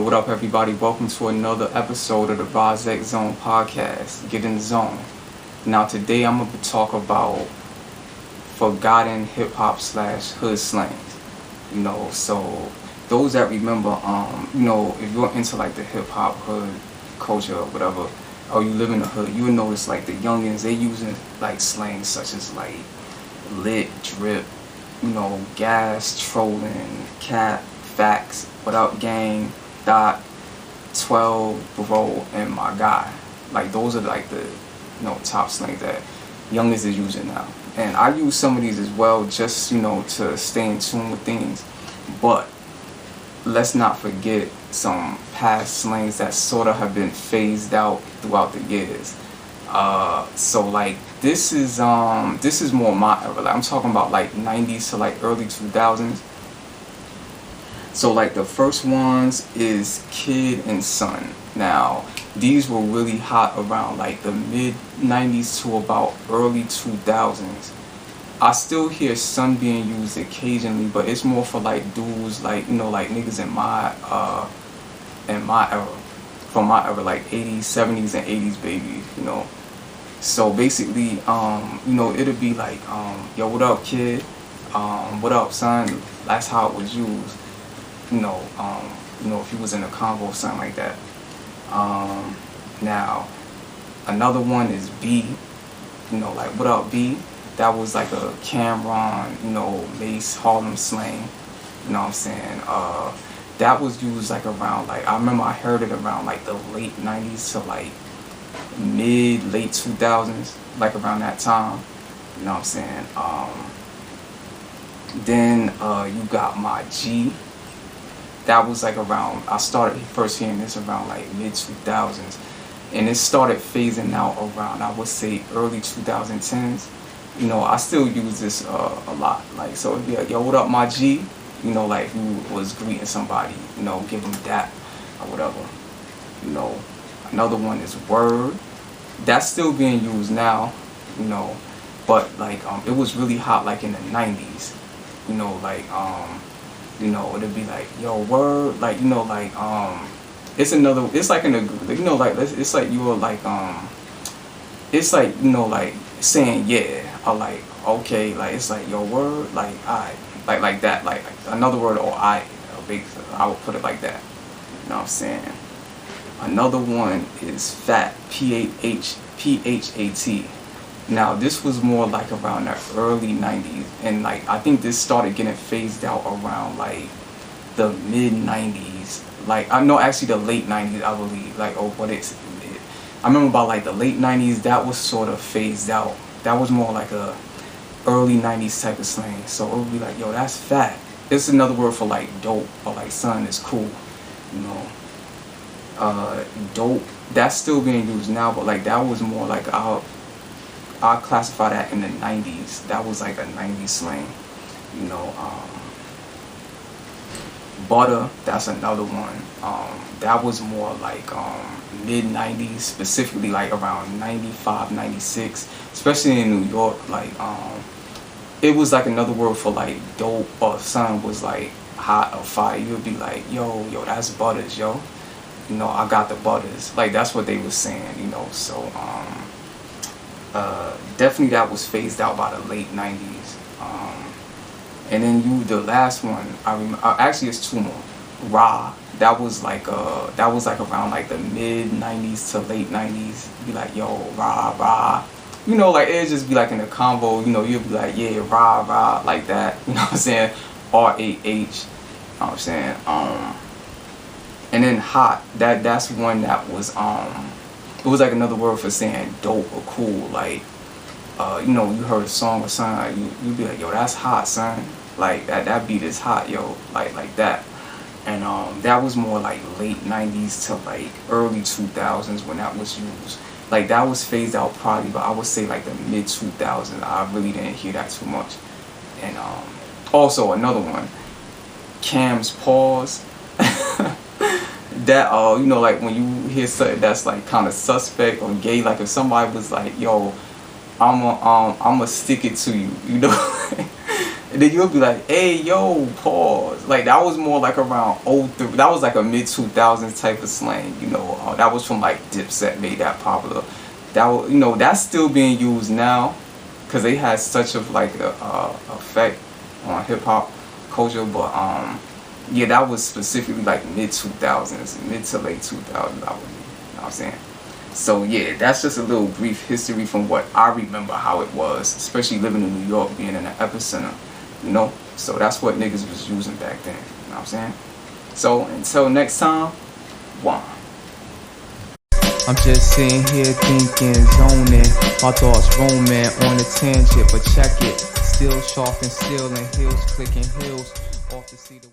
what up everybody? Welcome to another episode of the Rassy Zone podcast. Get in the zone. Now today I'm going to talk about forgotten hip-hop / hood slangs. So those that remember, if you're into like the hip-hop hood culture or whatever, or you live in the hood, you would notice like the youngins, they using like slangs such as like lit, drip, gas, trolling, cap, facts, what up gang, dot, 12, bro, and my guy. Like those are like the top slangs that youngins is using now. And I use some of these as well just to stay in tune with things. But let's not forget some past slangs that sort of have been phased out throughout the years. So like this is more my era. Like I'm talking about like 90s to like early 2000s. So like the first ones is Kid and Son. Now these were really hot around like the mid 90s to about early 2000s. I still hear Son being used occasionally, but it's more for like dudes like like niggas in my era, from my era, like 80s, 70s, and 80s baby, So basically, it'll be like, yo, what up, kid? What up, son? That's how it was used. If you was in a convo or something like that. Now, another one is B. Like, what up, B? That was like a Cameron, Mace, Harlem slang. You know what I'm saying? That was used like around, like, I remember I heard it around like the late 90s to like late 2000s, like around that time. You know what I'm saying? Then you got my G. That was like around, I started first hearing this around like mid 2000s, and it started phasing out around, I would say, early 2010s. I still use this a lot. Like, so it'd be like, yo, what up, my G? Like who was greeting somebody, give them that or whatever. Another one is Word. That's still being used now, but like it was really hot like in the 90s. It'd be like, yo, Word, like it's another, it's like in a, like it's like you were like it's like like saying yeah, or like okay, like it's like yo, Word, like I, like that, like another word, or I would put it like that. You know what I'm saying? Another one is Phat, Phat. Now this was more like around the early 90s, and like I think this started getting phased out around like the mid 90s. Like I know actually the late 90s, I believe. Like I remember about like the late 90s, that was sort of phased out. That was more like a early 90s type of slang. So it would be like, yo, that's fat. It's another word for like dope, or like son is cool. Dope, that's still being used now, but like that was more like I'll classify that in the 90s. That was like a 90s slang. Butta, that's another one. That was more like mid 90s, specifically like around 95, 96, especially in New York. Like it was like another word for like dope, or son was like hot or fire. You would be like, yo, that's Butters, yo. I got the Butters. Like that's what they was saying, So definitely that was phased out by the late 90s. And then the last one, actually it's two more. Ra, that was like around like the mid 90s to late 90s. Be like, yo, rah. Like it'd just be like in a convo, you'd be like, yeah, rah, like that. You know what I'm saying? RAH. You know what I'm saying? And then Hott, that's one that was it was like another word for saying dope or cool. Like you heard a song or something, you'd be like, yo, that's hot, son. Like that beat is hot, yo. Like that. And that was more like late 90s to like early 2000s when that was used. Like that was phased out probably, but I would say like the mid 2000s. I really didn't hear that too much. And also another one, Cam's Pause. That like when you hear something that's like kind of suspect or gay, like if somebody was like, yo, I'ma stick it to you, And then you'll be like, hey, yo, pause. Like, that was more like around 03. That was like a mid-2000s type of slang, you know. That was from, like, Dipset made that popular. That was, you know, that's still being used now because they had such a, like, a effect on hip-hop culture. But, yeah, that was specifically, like, mid-2000s, mid to late 2000s, I would, you know what I'm saying? So, yeah, that's just a little brief history from what I remember how it was, especially living in New York, being in the epicenter. You know, so that's what niggas was using back then. You know what I'm saying? So until next time, one. I'm just sitting here thinking, zoning, my thoughts roaming on a tangent, but check it, still sharp and still and heels clicking heels off to see the